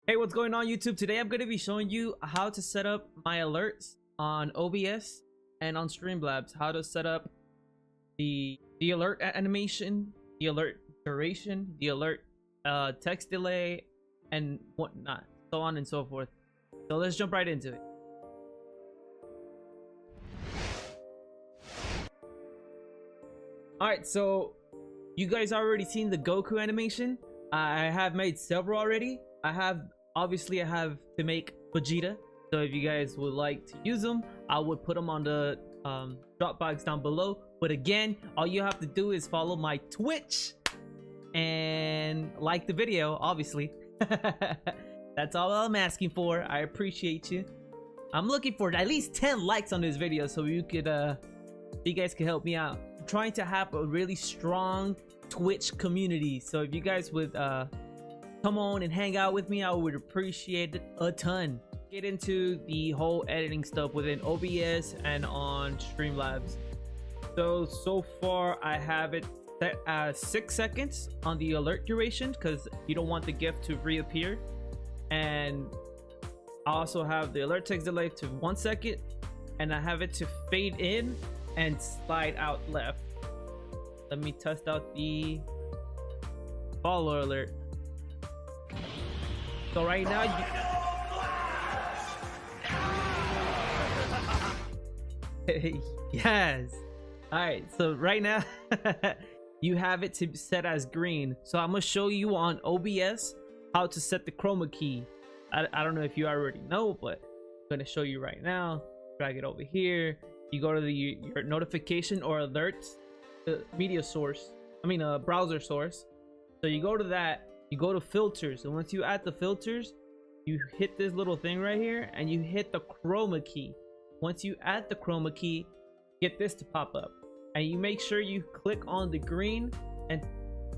Hey, what's going on YouTube? Today I'm going to be showing you how to set up my alerts on OBS and on Streamlabs. How to set up the alert animation, the alert duration, the alert text delay, and whatnot, so on and so forth. So let's jump right into it. Alright, so you guys already seen the Goku animation. I have made several already. I have to make Vegeta, so if you guys would like to use them, I would put them on the drop box down below. But again, all you have to do is follow my Twitch and like the video, obviously. That's all I'm asking for. I appreciate you. I'm looking for at least 10 likes on this video so you could you guys can help me out. I'm trying to have a really strong Twitch community, so if you guys would come on and hang out with me, I would appreciate it a ton. Get into the whole editing stuff within OBS and on Streamlabs. So far I have it set as 6 seconds on the alert duration because you don't want the GIF to reappear, and I also have the alert text delay to 1 second, and I have it to fade in and slide out left. Let me test out the follower alert. So right now yes. All right, so right now you have it to set as green. So I'm gonna show you on OBS how to set the chroma key. I don't know if you already know, but I'm gonna show you right now. Drag it over here. You go to your notification or alerts, the media source, browser source. So you go to that, you go to filters, and once you add the filters, you hit this little thing right here and you hit the chroma key. Once you add the chroma key, get this to pop up, and you make sure you click on the green and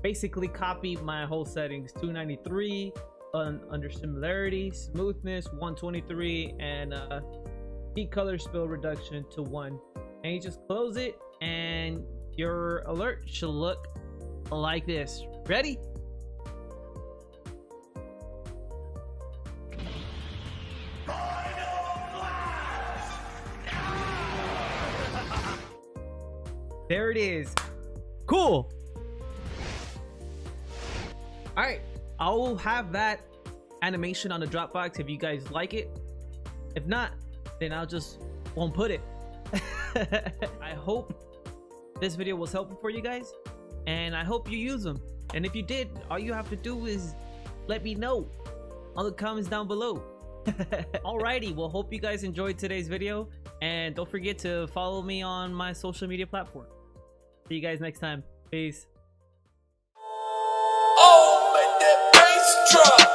basically copy my whole settings. 293 under similarity, smoothness 123, and color spill reduction to 1, and you just close it and your alert should look like this. Ready? There it is. Cool. All right, I will have that animation on the Dropbox if you guys like it. If not, then I'll just won't put it. I hope this video was helpful for you guys, and I hope you use them. And if you did, all you have to do is let me know on the comments down below. Alrighty, well, hope you guys enjoyed today's video, and don't forget to follow me on my social media platform. See you guys next time. Peace. Oh, make that bass drop.